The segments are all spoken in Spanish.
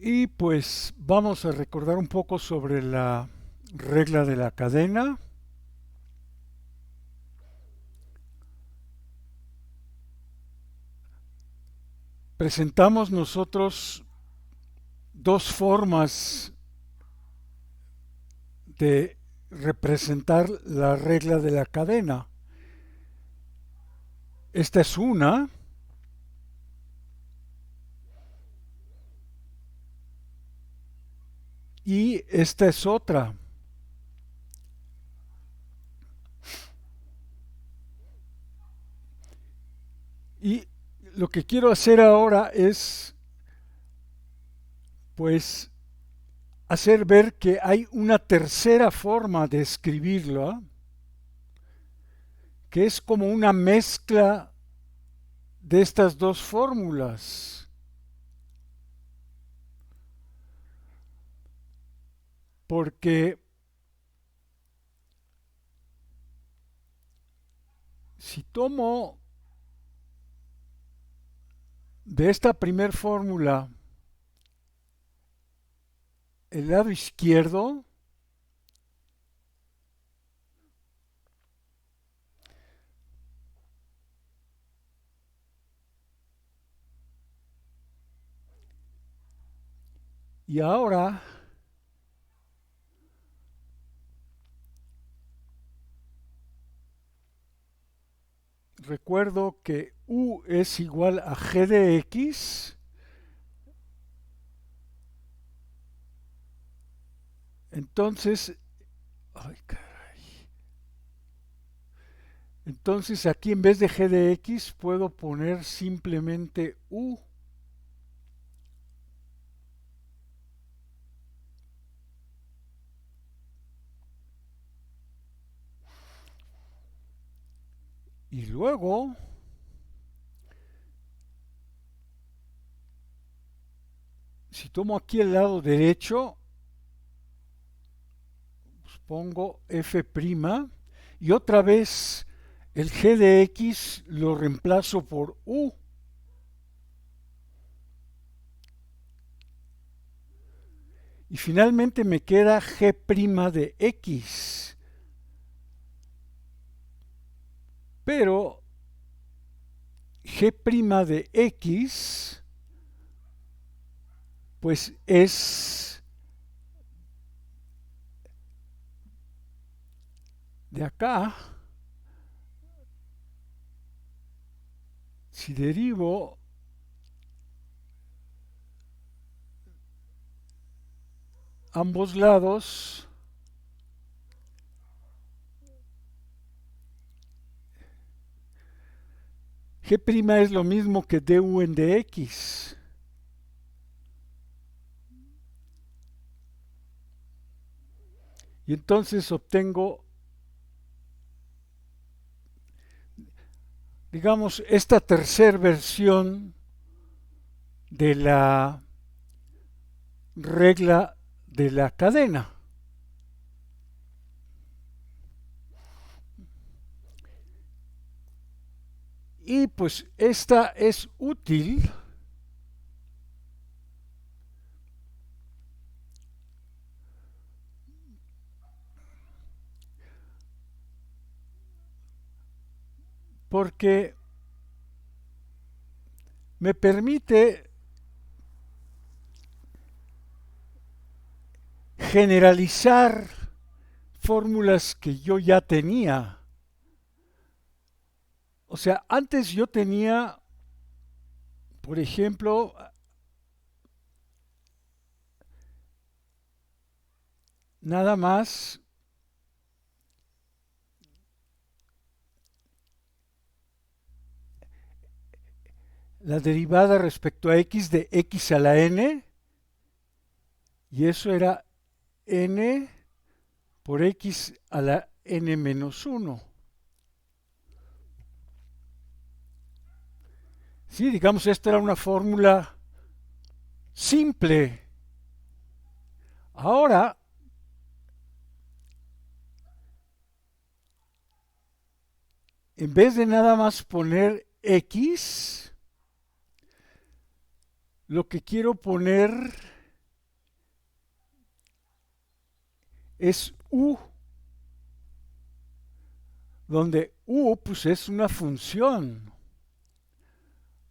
Y pues vamos a recordar un poco sobre la regla de la cadena. Presentamos nosotros dos formas de representar la regla de la cadena. Esta es una y esta es otra. Y lo que quiero hacer ahora es, pues, hacer ver que hay una tercera forma de escribirlo, que es como una mezcla de estas dos fórmulas. Porque si tomo de esta primer fórmula el lado izquierdo, y ahora recuerdo que U es igual a G de X, entonces, ay, caray. Entonces aquí en vez de G de X puedo poner simplemente U. Y luego, si tomo aquí el lado derecho, pues pongo F' y otra vez el G de X lo reemplazo por U. Y finalmente me queda G' de X. Pero G' de X pues es de acá. Si derivo ambos lados, G' es lo mismo que du en dx. Y entonces obtengo, digamos, esta tercera versión de la regla de la cadena. Y pues esta es útil porque me permite generalizar fórmulas que yo ya tenía. O sea, antes yo tenía, por ejemplo, nada más la derivada respecto a x de x a la n, y eso era n por x a la n menos 1. Sí, digamos, esta era una fórmula simple. Ahora, en vez de nada más poner x, lo que quiero poner es u, donde u pues es una función.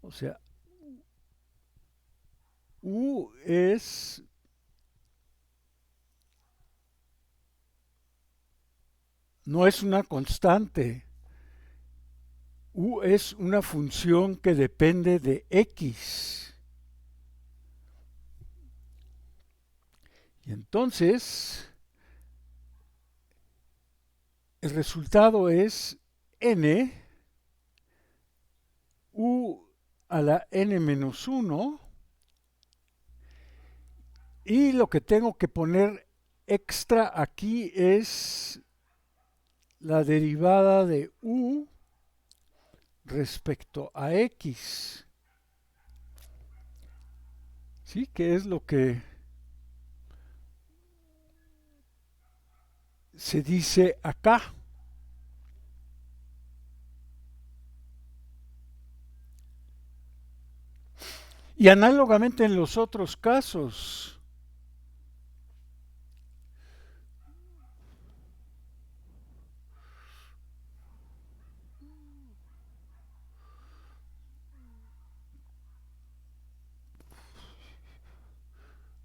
O sea, u no es una constante. U es una función que depende de x. Y entonces, el resultado es n, u a la n menos 1, y lo que tengo que poner extra aquí es la derivada de u respecto a x. ¿Sí? Que es lo que se dice acá. Y análogamente en los otros casos.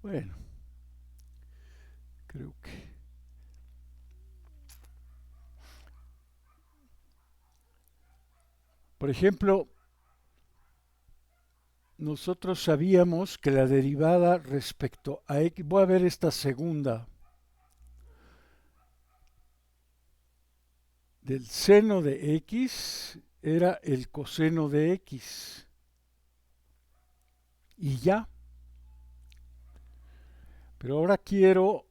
Bueno, creo que... Por ejemplo, nosotros sabíamos que la derivada respecto a x, voy a ver esta segunda, del seno de x era el coseno de x. Y ya. Pero ahora quiero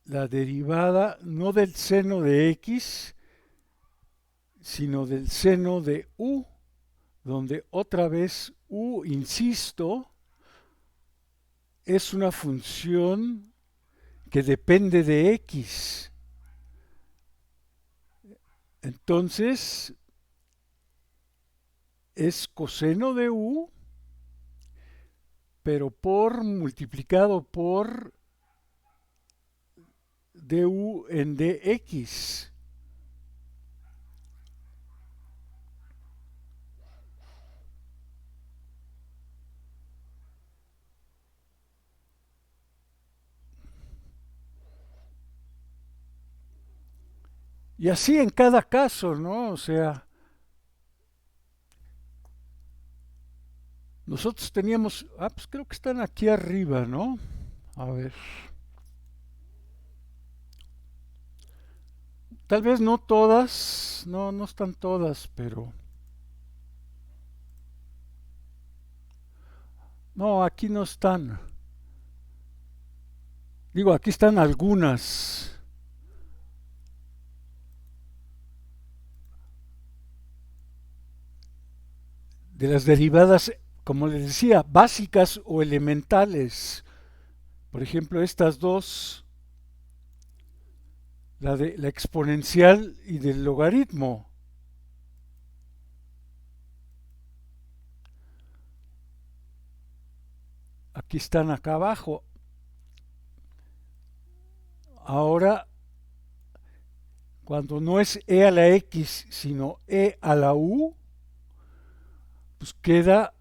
la derivada no del seno de x, sino del seno de u, donde otra vez u, insisto, es una función que depende de x. Entonces, es coseno de u, pero por multiplicado por du en dx. Y así en cada caso, ¿no? O sea, nosotros teníamos, pues creo que están aquí arriba, ¿no? A ver. Tal vez no todas, no, no están todas, pero... No, aquí no están. Digo, aquí están algunas. De las derivadas, como les decía, básicas o elementales. Por ejemplo, estas dos, la de la exponencial y del logaritmo. Aquí están acá abajo. Ahora, cuando no es e a la x, sino e a la u, pues queda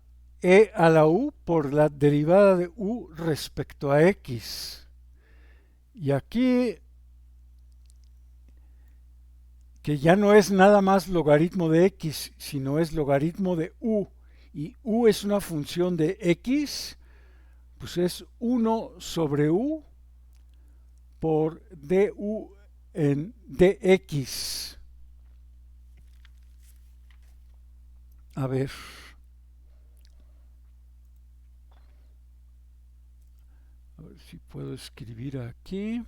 e a la u por la derivada de u respecto a x. Y aquí, que ya no es nada más logaritmo de x, sino es logaritmo de u, y u es una función de x, pues es 1 sobre u por du en dx. A ver, si puedo escribir aquí.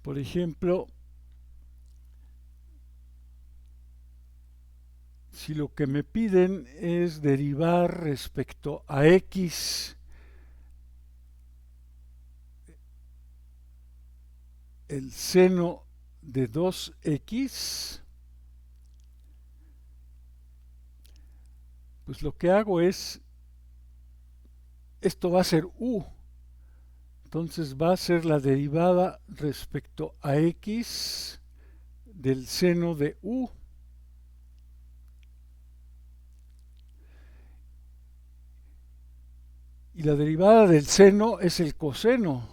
Por ejemplo, si lo que me piden es derivar respecto a x el seno de 2x, Pues lo que hago es, esto va a ser u, entonces va a ser la derivada respecto a x del seno de u. Y la derivada del seno es el coseno.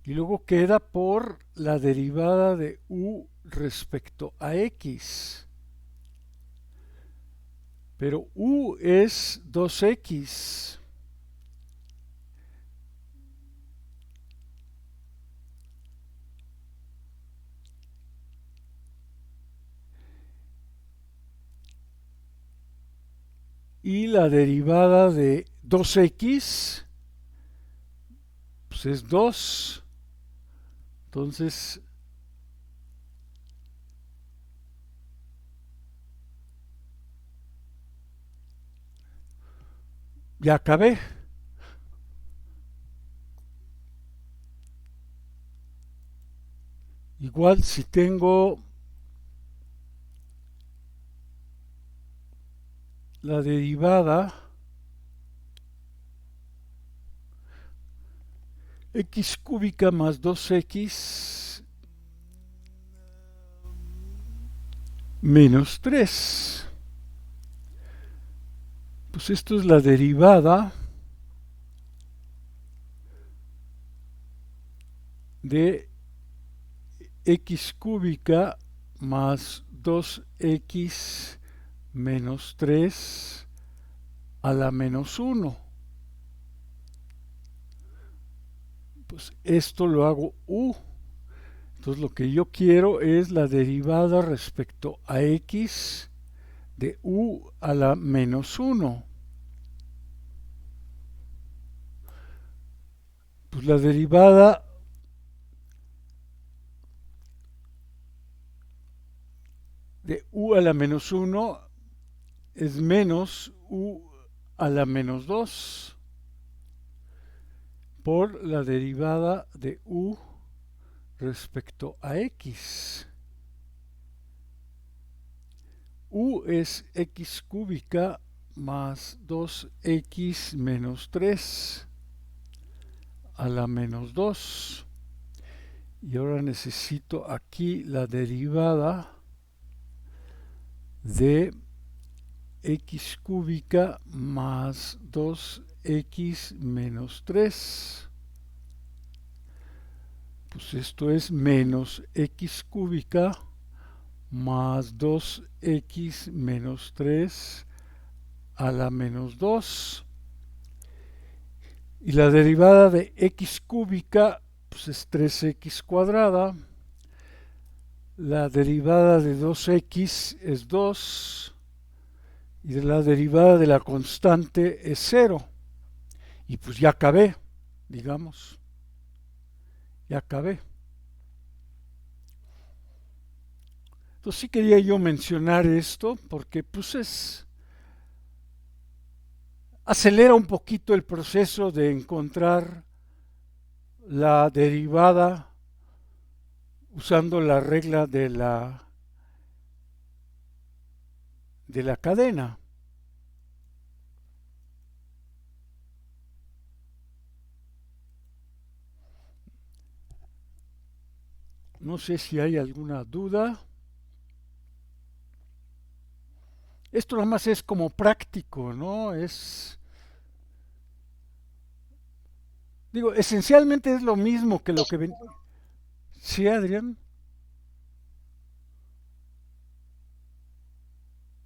Y luego queda por la derivada de u respecto a x. Pero u es 2x. Y la derivada de 2x pues es 2. Entonces, ya acabé. Igual si tengo la derivada x cúbica más 2x menos 3. Pues esto es la derivada de x cúbica más 2x menos 3 a la menos 1. Pues esto lo hago u. Entonces lo que yo quiero es la derivada respecto a x de u a la menos 1. Pues la derivada de u a la menos 1 es menos u a la menos 2 por la derivada de u respecto a x. U es x cúbica más 2x menos 3 a la menos 2. Y ahora necesito aquí la derivada de x cúbica más 2x menos 3. Pues esto es menos x cúbica más 2x menos 3 a la menos 2. Y la derivada de x cúbica pues es 3x cuadrada. La derivada de 2x es 2. Y de la derivada de la constante es 0. Y pues ya acabé, digamos. Ya acabé. Entonces sí quería yo mencionar esto porque pues acelera un poquito el proceso de encontrar la derivada usando la regla de la cadena. No sé si hay alguna duda. Esto nada más es como práctico, ¿no? Digo, esencialmente es lo mismo que lo que ven. ¿Sí, Adrián?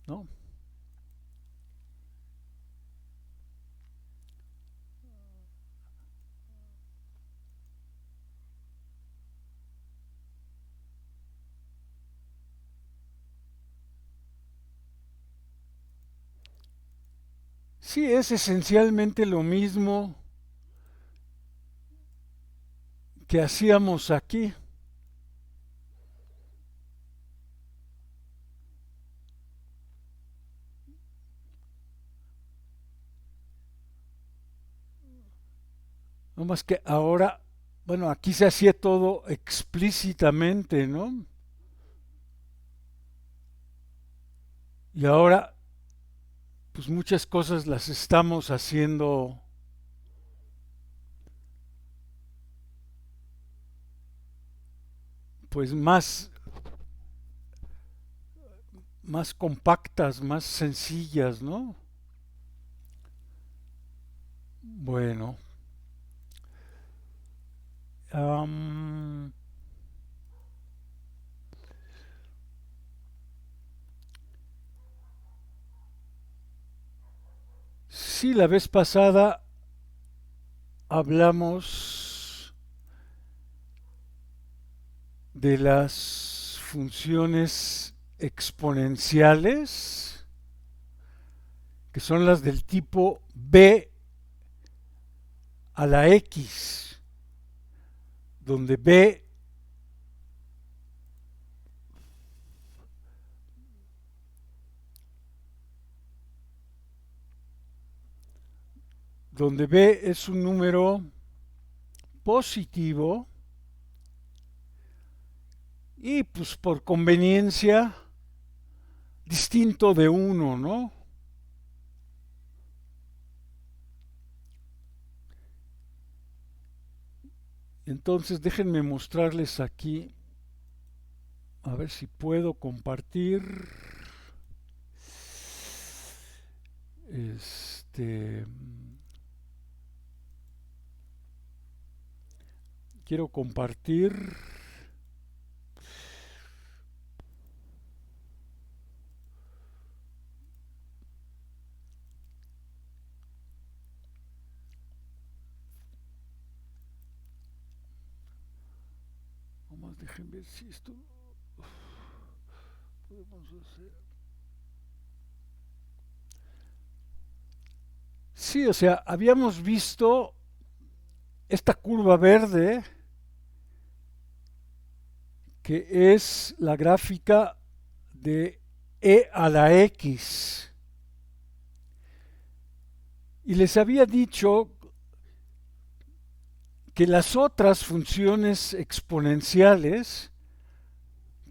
¿No? Sí, es esencialmente lo mismo que hacíamos aquí. No más que ahora, bueno, aquí se hacía todo explícitamente, ¿no? Y ahora, pues muchas cosas las estamos haciendo pues más compactas, más sencillas, ¿no? Bueno, am, sí, la vez pasada hablamos de las funciones exponenciales, que son las del tipo b a la x, donde b es un número positivo y pues por conveniencia distinto de uno, ¿no? Entonces déjenme mostrarles aquí, a ver si puedo compartir. Este, quiero compartir. Vamos, déjenme ver si esto podemos hacer. Sí, o sea, habíamos visto esta curva verde que es la gráfica de e a la x. Y les había dicho que las otras funciones exponenciales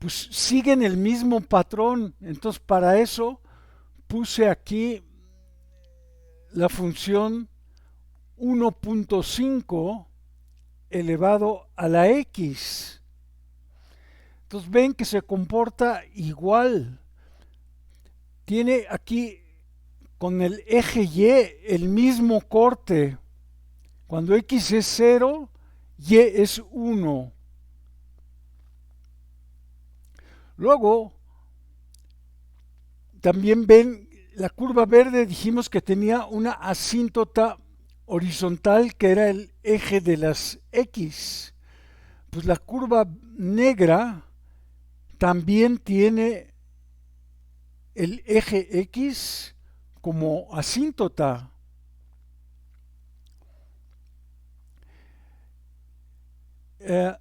pues siguen el mismo patrón. Entonces para eso puse aquí la función 1.5 elevado a la x. Entonces ven que se comporta igual. Tiene aquí con el eje y el mismo corte. Cuando x es 0, y es 1. Luego, también ven la curva verde, dijimos que tenía una asíntota horizontal que era el eje de las x. Pues la curva negra también tiene el eje x como asíntota. Eh,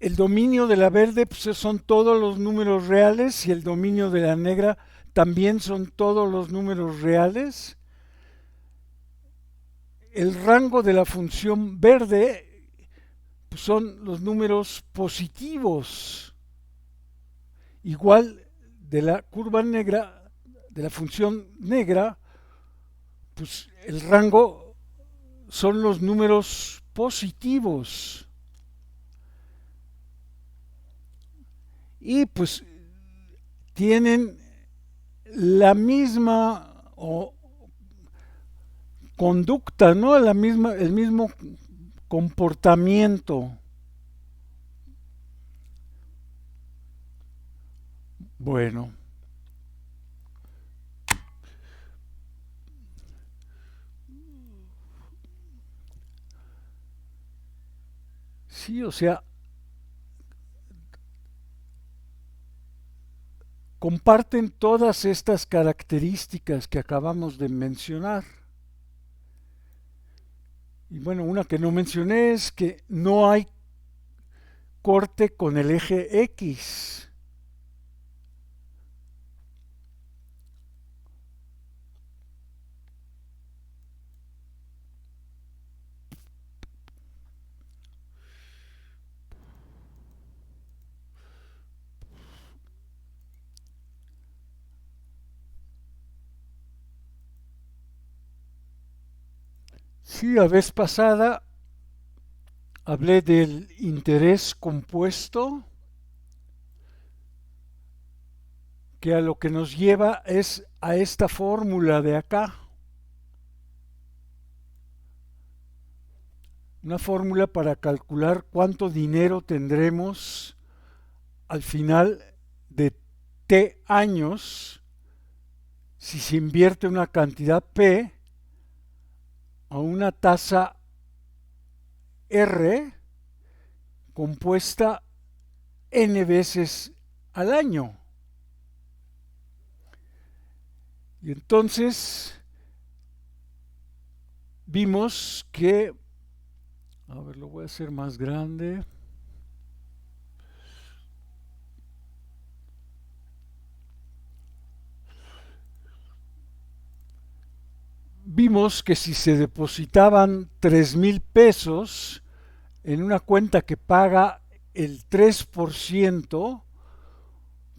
el dominio de la verde pues, son todos los números reales y el dominio de la negra también son todos los números reales. El rango de la función verde pues, son los números positivos. Igual de la curva negra, de la función negra, pues el rango son los números positivos. Y pues tienen la misma conducta, ¿no? El mismo comportamiento. Bueno, sí, o sea, comparten todas estas características que acabamos de mencionar. Y bueno, una que no mencioné es que no hay corte con el eje X. Sí, la vez pasada hablé del interés compuesto, que a lo que nos lleva es a esta fórmula de acá. Una fórmula para calcular cuánto dinero tendremos al final de T años si se invierte una cantidad P a una tasa R compuesta N veces al año. Y entonces vimos que, a ver, lo voy a hacer más grande. Vimos que si se depositaban 3,000 pesos en una cuenta que paga el 3%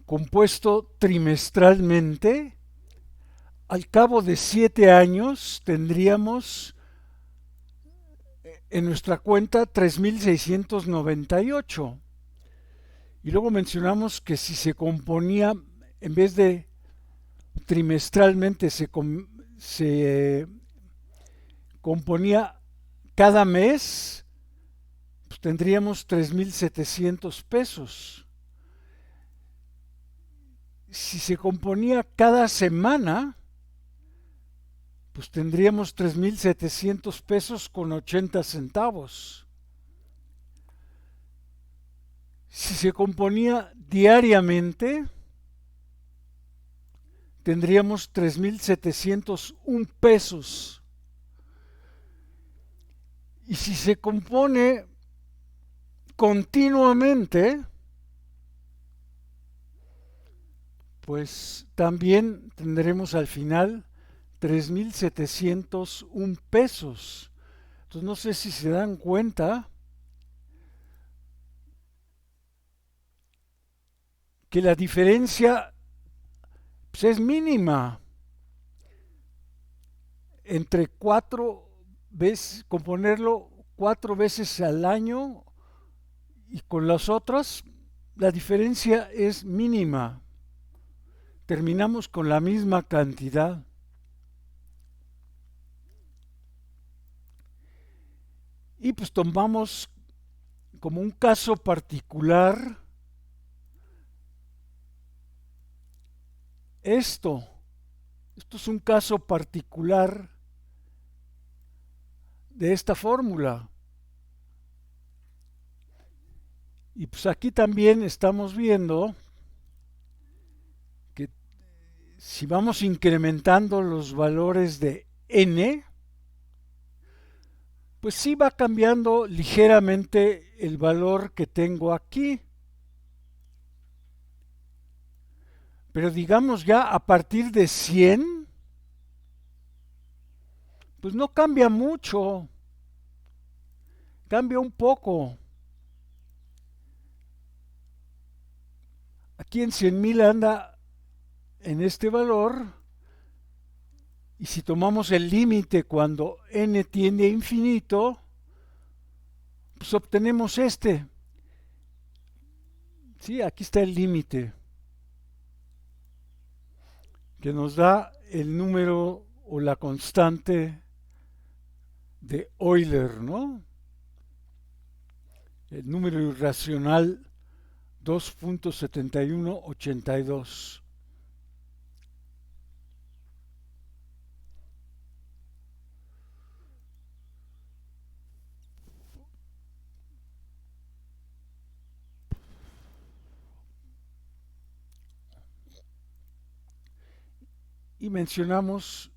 compuesto trimestralmente, al cabo de 7 años tendríamos en nuestra cuenta 3,698. Y luego mencionamos que si se componía, en vez de trimestralmente, se componía cada mes, pues tendríamos 3,700 pesos. Si se componía cada semana, pues tendríamos 3,700 pesos con 80 centavos. Si se componía diariamente, tendríamos 3,701 pesos. Y si se compone continuamente, pues también tendremos al final 3,701 pesos. Entonces no sé si se dan cuenta que la diferencia pues, es mínima entre 4 veces, componerlo 4 veces al año y con las otras la diferencia es mínima. Terminamos con la misma cantidad. Y pues tomamos como un caso particular esto. Esto es un caso particular de esta fórmula. Y pues aquí también estamos viendo que si vamos incrementando los valores de n, pues sí va cambiando ligeramente el valor que tengo aquí. Pero digamos ya a partir de 100, pues no cambia mucho, cambia un poco. Aquí en 100,000 anda en este valor, y si tomamos el límite cuando n tiende a infinito, pues obtenemos este. Sí, aquí está el límite, que nos da el número o la constante de Euler, ¿no? El número irracional 2.7182. Y mencionamos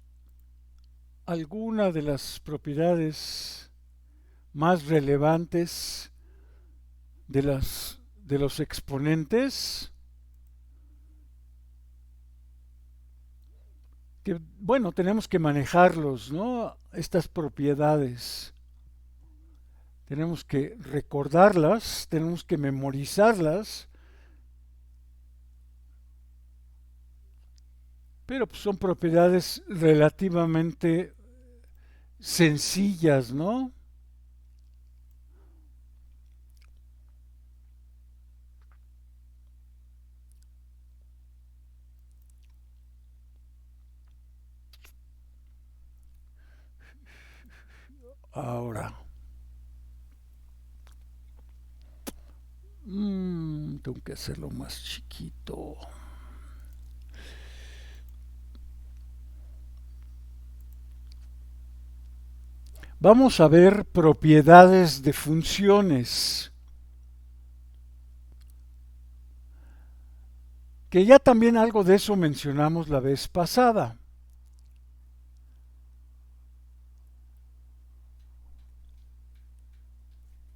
algunas de las propiedades más relevantes de los exponentes, que bueno, tenemos que manejarlos, ¿no? Estas propiedades. Tenemos que recordarlas, tenemos que memorizarlas, pero pues, son propiedades relativamente sencillas, ¿no? Ahora, tengo que hacerlo más chiquito. Vamos a ver propiedades de funciones, que ya también algo de eso mencionamos la vez pasada.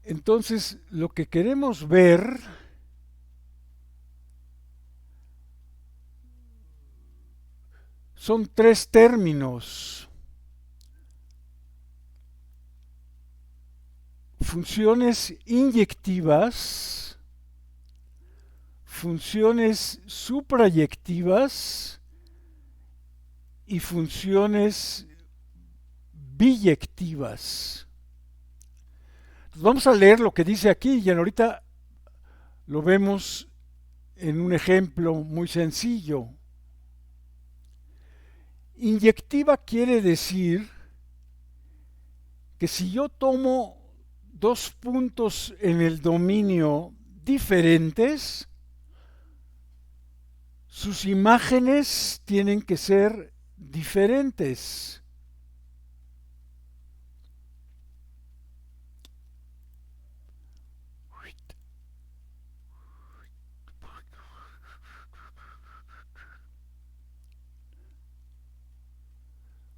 Entonces, lo que queremos ver son tres términos: funciones inyectivas, funciones suprayectivas y funciones biyectivas. Entonces vamos a leer lo que dice aquí y ahorita lo vemos en un ejemplo muy sencillo. Inyectiva quiere decir que si yo tomo dos puntos en el dominio diferentes, sus imágenes tienen que ser diferentes.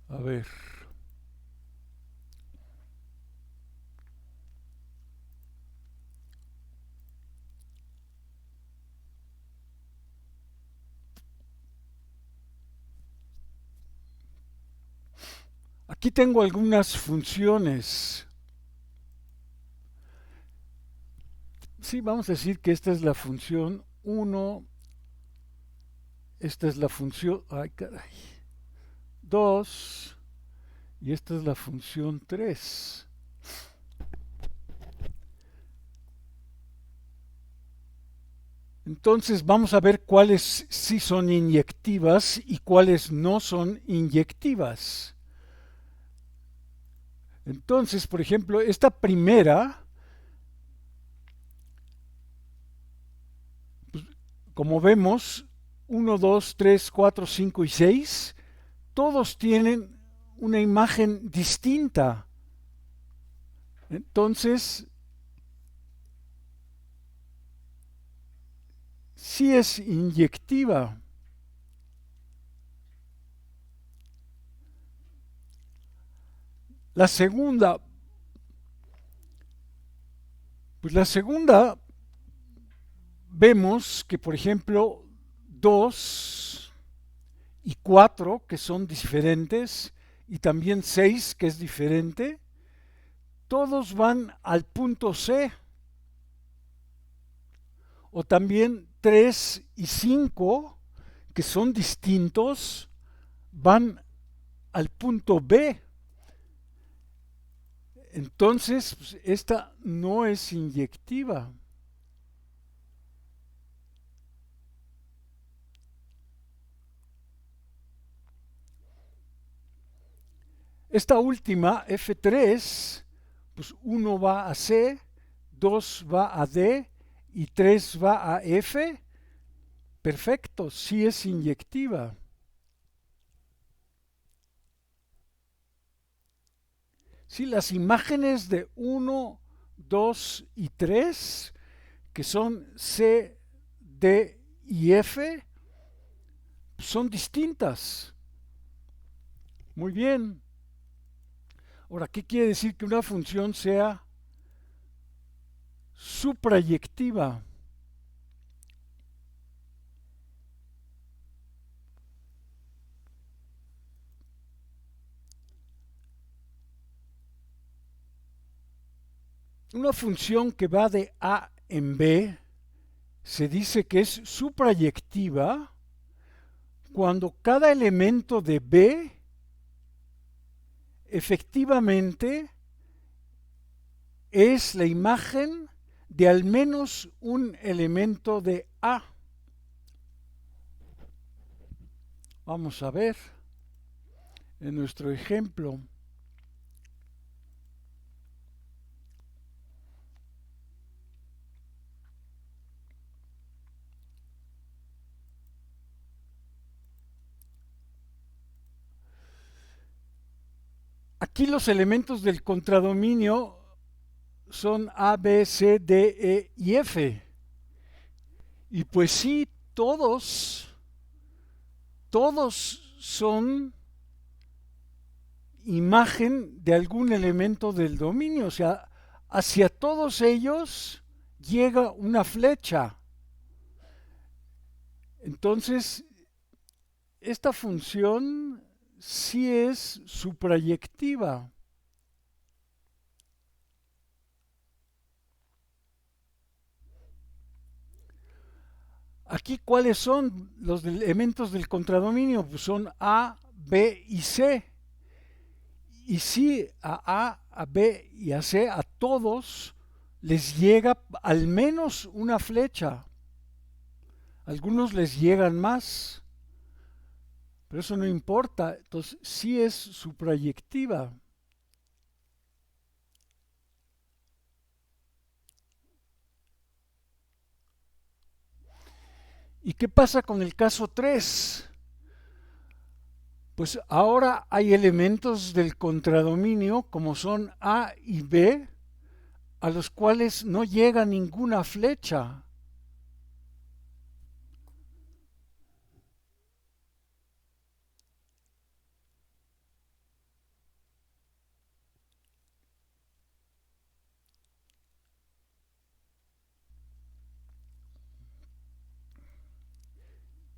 A ver. Aquí tengo algunas funciones. Sí, vamos a decir que esta es la función 1, esta es la función, ay caray, 2 y esta es la función 3. Entonces vamos a ver cuáles sí son inyectivas y cuáles no son inyectivas. Entonces, por ejemplo, esta primera, pues, como vemos, 1, 2, 3, 4, 5 y 6, todos tienen una imagen distinta. Entonces, sí es inyectiva. La segunda, pues la segunda vemos que, por ejemplo, 2 y 4, que son diferentes, y también 6, que es diferente, todos van al punto C. O también 3 y 5, que son distintos, van al punto B. Entonces, pues, esta no es inyectiva. Esta última, F3, pues 1 va a C, 2 va a D y 3 va a F. Perfecto, sí es inyectiva. Sí, las imágenes de 1, 2 y 3, que son C, D y F, son distintas. Muy bien. Ahora, ¿qué quiere decir que una función sea suprayectiva? Una función que va de A en B se dice que es suprayectiva cuando cada elemento de B efectivamente es la imagen de al menos un elemento de A. Vamos a ver en nuestro ejemplo. Aquí los elementos del contradominio son A, B, C, D, E y F. Y pues sí, todos son imagen de algún elemento del dominio. O sea, hacia todos ellos llega una flecha. Entonces, esta función sí es suprayectiva. Aquí, ¿cuáles son los elementos del contradominio? Pues son A, B y C. Y sí, a B y a C, a todos les llega al menos una flecha. Algunos les llegan más, pero eso no importa. Entonces, sí es suprayectiva. ¿Y qué pasa con el caso 3? Pues ahora hay elementos del contradominio, como son A y B, a los cuales no llega ninguna flecha.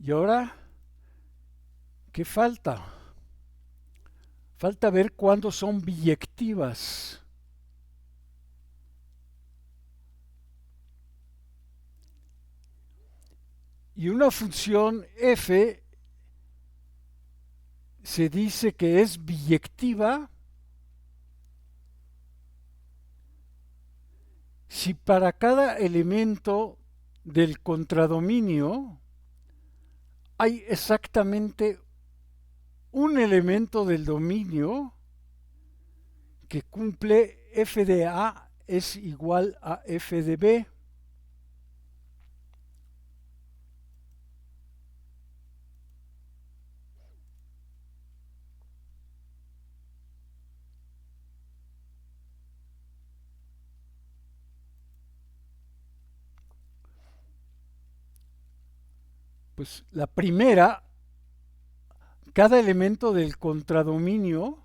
¿Y ahora qué falta? Falta ver cuándo son biyectivas. Y una función f se dice que es biyectiva si para cada elemento del contradominio hay exactamente un elemento del dominio que cumple f de A es igual a f de B. Pues la primera, cada elemento del contradominio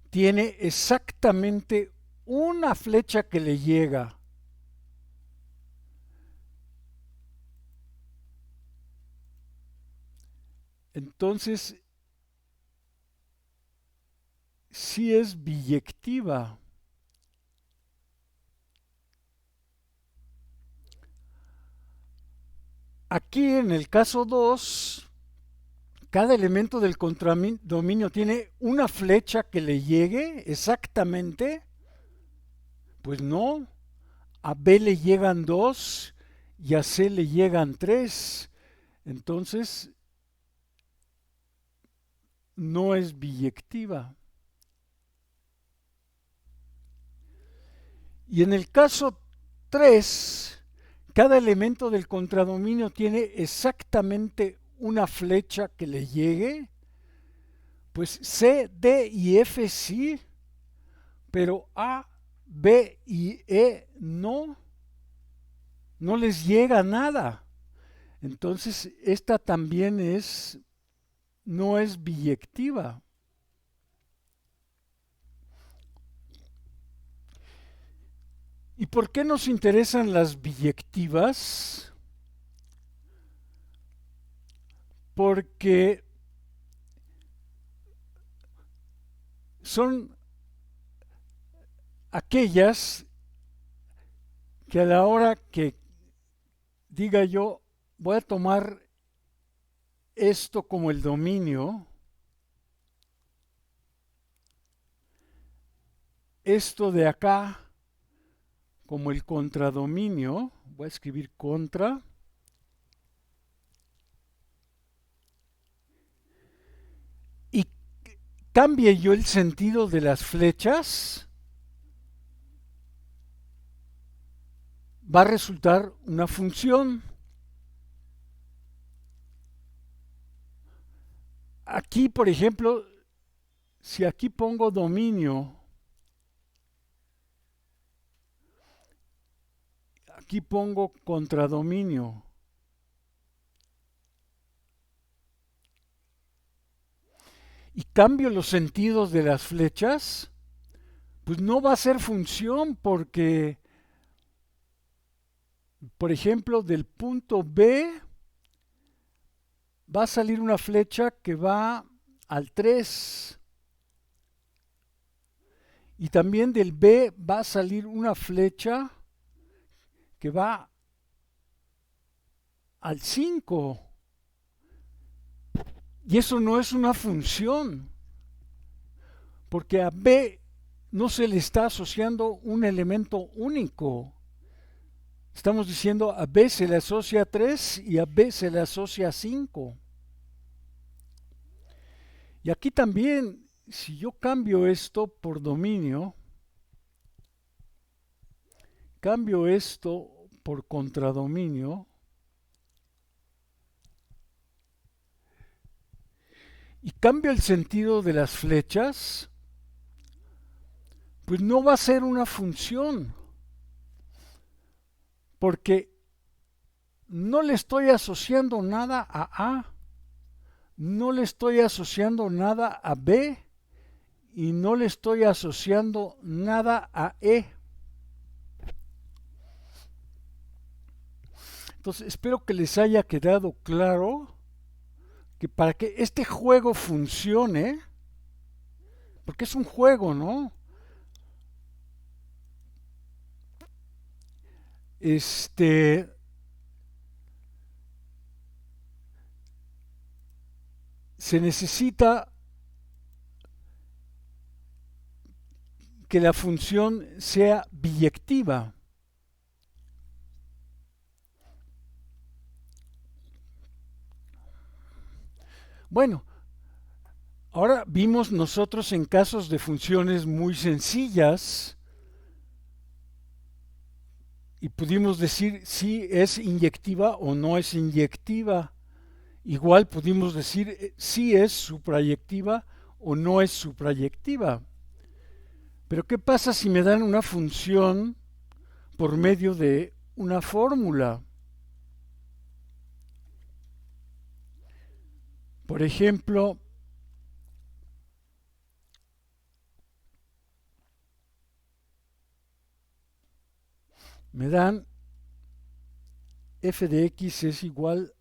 tiene exactamente una flecha que le llega. Entonces, sí es biyectiva. Aquí en el caso 2, cada elemento del contradominio tiene una flecha que le llegue exactamente. Pues no, a B le llegan 2 y a C le llegan 3. Entonces, no es biyectiva. Y en el caso 3, cada elemento del contradominio tiene exactamente una flecha que le llegue. Pues C, D y F sí, pero A, B y E no. No les llega nada. Entonces, esta también no es biyectiva. ¿Y por qué nos interesan las biyectivas? Porque son aquellas que a la hora que diga yo, voy a tomar esto como el dominio, esto de acá como el contradominio. Voy a escribir contra. Y cambie yo el sentido de las flechas, va a resultar una función. Aquí, por ejemplo, si aquí pongo dominio, aquí pongo contradominio, y cambio los sentidos de las flechas, pues no va a ser función porque, por ejemplo, del punto B va a salir una flecha que va al 3. Y también del B va a salir una flecha que va al 5. Y eso no es una función, porque a B no se le está asociando un elemento único. Estamos diciendo a B se le asocia 3 y a B se le asocia 5. Y aquí también, si yo cambio esto por dominio, cambio esto por contradominio, y cambio el sentido de las flechas, pues no va a ser una función, porque no le estoy asociando nada a A, no le estoy asociando nada a B y no le estoy asociando nada a E. Entonces espero que les haya quedado claro que para que este juego funcione, porque es un juego, ¿no? Se necesita que la función sea biyectiva. Bueno, ahora vimos nosotros en casos de funciones muy sencillas y pudimos decir si es inyectiva o no es inyectiva. Igual pudimos decir si es suprayectiva o no es suprayectiva. Pero ¿qué pasa si me dan una función por medio de una fórmula? Por ejemplo, me dan f de x es igual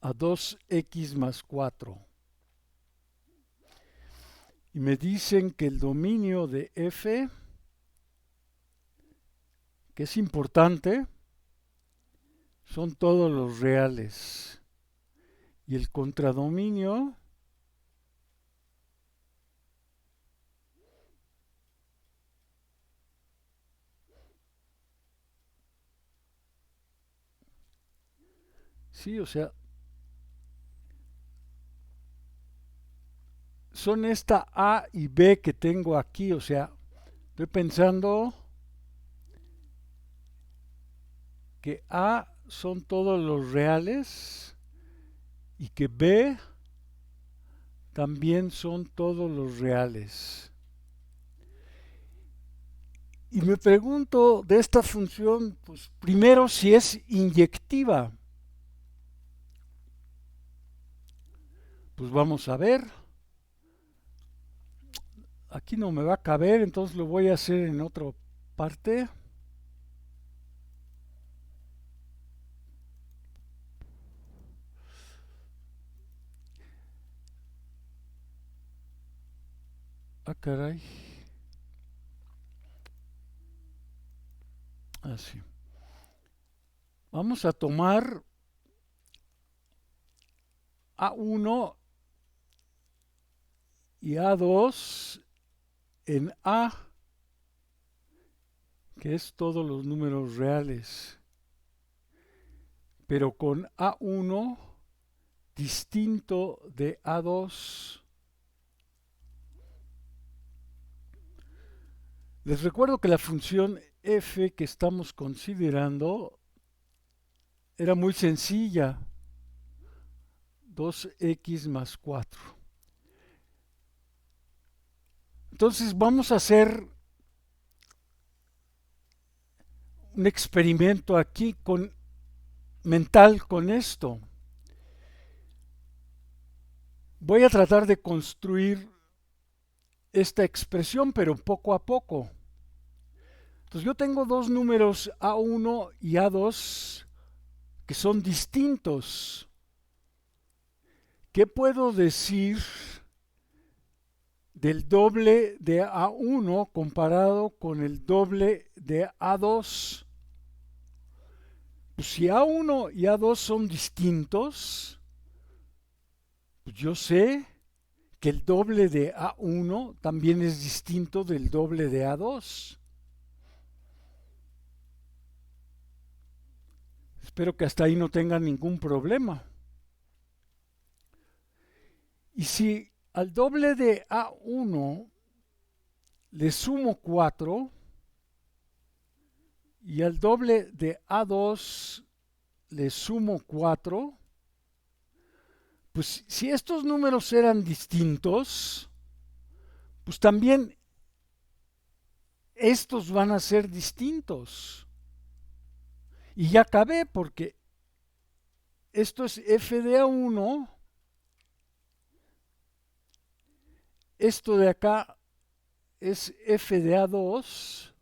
a 2x más 4. Y me dicen que el dominio de f, que es importante, son todos los reales. Y el contradominio sí, o sea, son esta A y B que tengo aquí, o sea, estoy pensando que A son todos los reales y que B también son todos los reales. Y me pregunto de esta función, pues primero si es inyectiva. Pues vamos a ver. Aquí no me va a caber, entonces lo voy a hacer en otra parte. Ah, caray. Así. Vamos a tomar A1 y A2 en A que es todos los números reales, pero con A1 distinto de A2. Les recuerdo que la función f que estamos considerando era muy sencilla, 2x más 4. Entonces vamos a hacer un experimento aquí mental con esto. Voy a tratar de construir esta expresión, pero poco a poco. Entonces yo tengo dos números A1 y A2 que son distintos. ¿Qué puedo decir del doble de A1 comparado con el doble de A2? Pues si A1 y A2 son distintos, pues yo sé que el doble de A1 también es distinto del doble de A2. Espero que hasta ahí no tengan ningún problema. Y si al doble de A1 le sumo 4 y al doble de A2 le sumo 4, pues si estos números eran distintos, pues también estos van a ser distintos. Y ya acabé porque esto es f de A1, esto de acá es f de A2,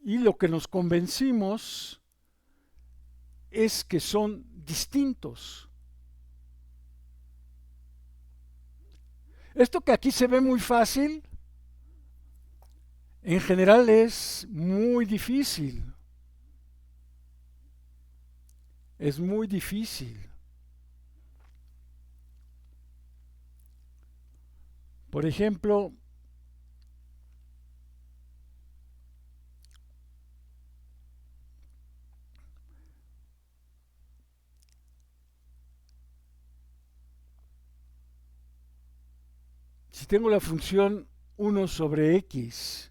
y lo que nos convencimos es que son distintos. Esto que aquí se ve muy fácil, en general es muy difícil. Es muy difícil. Por ejemplo, si tengo la función 1 sobre x,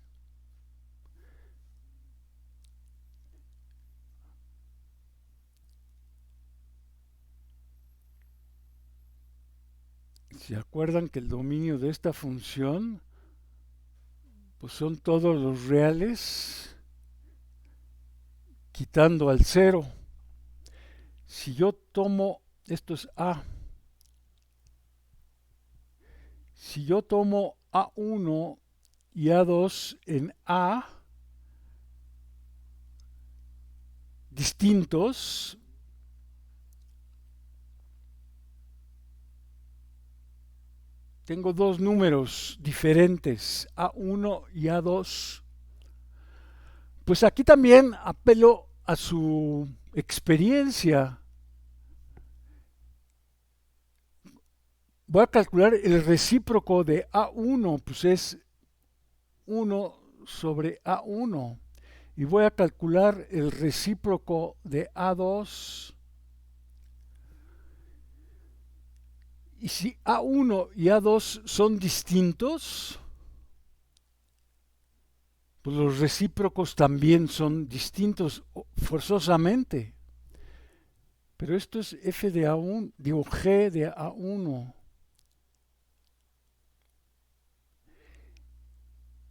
¿se acuerdan que el dominio de esta función pues son todos los reales quitando al 0? Si yo tomo, esto es a, si yo tomo A1 y A2 en A distintos, tengo dos números diferentes, A1 y A2. Pues aquí también apelo a su experiencia. Voy a calcular el recíproco de A1, pues es 1 sobre A1. Y voy a calcular el recíproco de A2. Y si A1 y A2 son distintos, pues los recíprocos también son distintos forzosamente. Pero esto es f de A1, digo g de A1.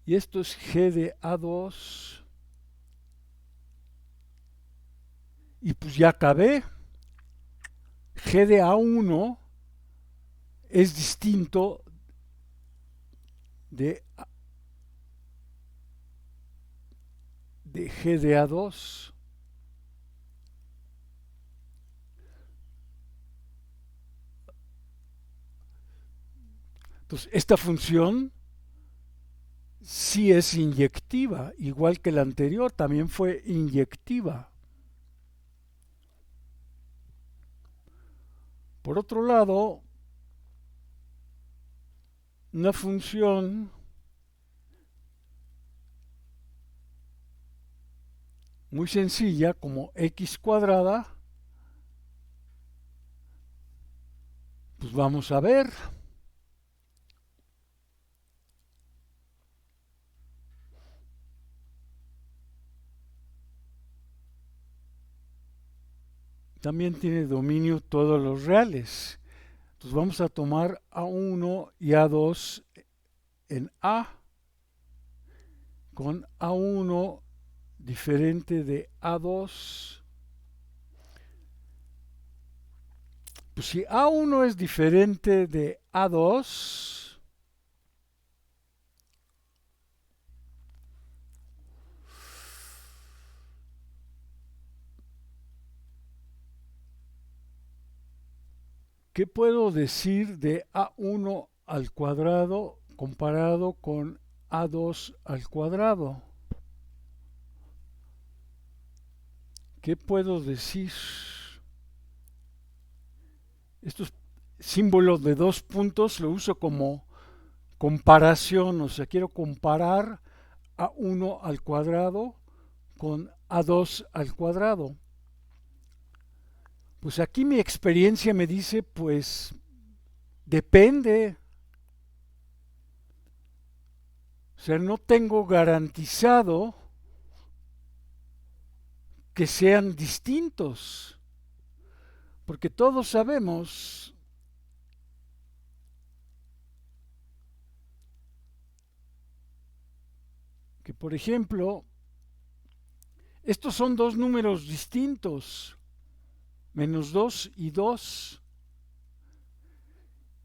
Y esto es g de A2. Y pues ya acabé. G de A1 es distinto de G de A2. Entonces, esta función sí es inyectiva, igual que la anterior, también fue inyectiva. Por otro lado, una función muy sencilla como x cuadrada, pues vamos a ver. También tiene dominio todos los reales. Entonces vamos a tomar A1 y A2 en A, con A1 diferente de A2. Pues si A1 es diferente de A2, ¿qué puedo decir de A1 al cuadrado comparado con A2 al cuadrado? ¿Qué puedo decir? Estos símbolos de dos puntos lo uso como comparación, o sea, quiero comparar A1 al cuadrado con A2 al cuadrado. Pues aquí mi experiencia me dice, pues depende. O sea, no tengo garantizado que sean distintos, porque todos sabemos que, por ejemplo, estos son dos números distintos, menos 2 y 2.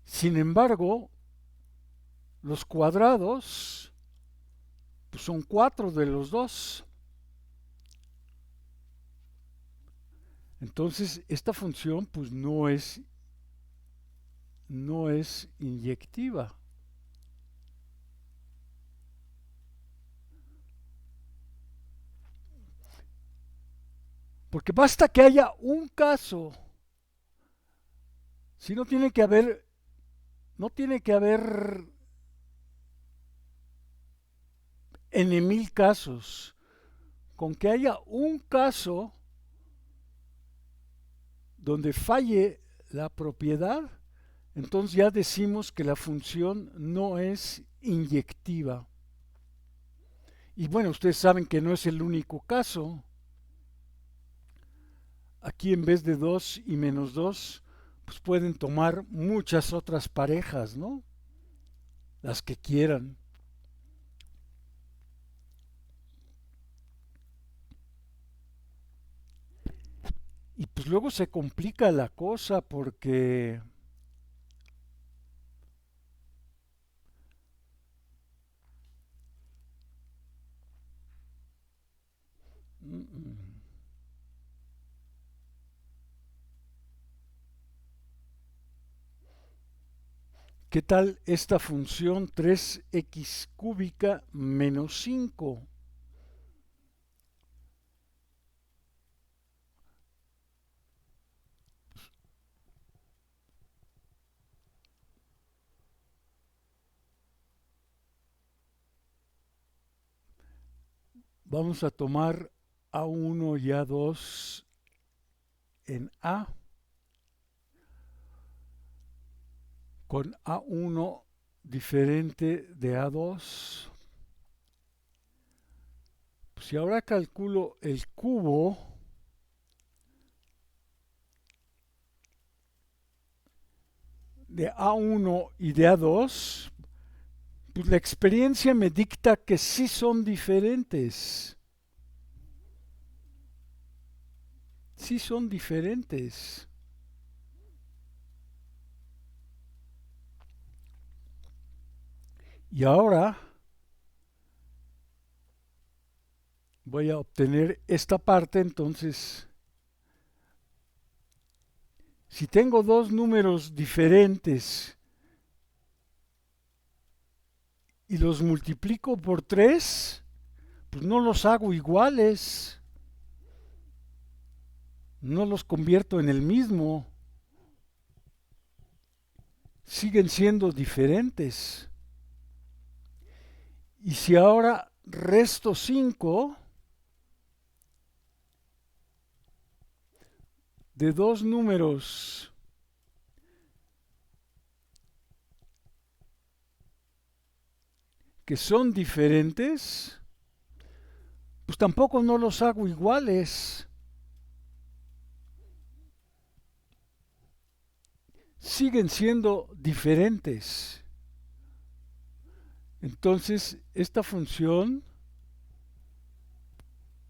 Sin embargo, los cuadrados pues son 4 de los dos. Entonces, esta función pues no es inyectiva. Porque basta que haya un caso. Si no tiene que haber, no tiene que haber en 1000 casos. Con que haya un caso donde falle la propiedad, entonces ya decimos que la función no es inyectiva. Y bueno, ustedes saben que no es el único caso. Aquí en vez de 2 y menos 2, pues pueden tomar muchas otras parejas, ¿no? Las que quieran. Y pues luego se complica la cosa porque ¿qué tal esta función 3x cúbica menos 5? Vamos a tomar A1 y A2 en A, con A1 diferente de A2. Pues si ahora calculo el cubo de A1 y de A2, pues la experiencia me dicta que sí son diferentes. Sí son diferentes. Y ahora voy a obtener esta parte, entonces, si tengo dos números diferentes y los multiplico por 3, pues no los hago iguales, no los convierto en el mismo, siguen siendo diferentes. Y si ahora resto 5, de dos números que son diferentes, pues tampoco no los hago iguales. Siguen siendo diferentes. Entonces, esta función,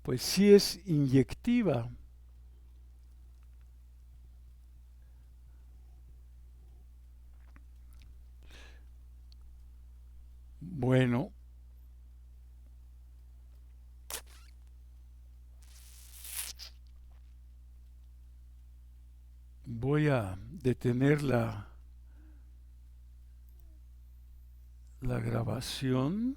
pues sí es inyectiva. Bueno, voy a detener la grabación.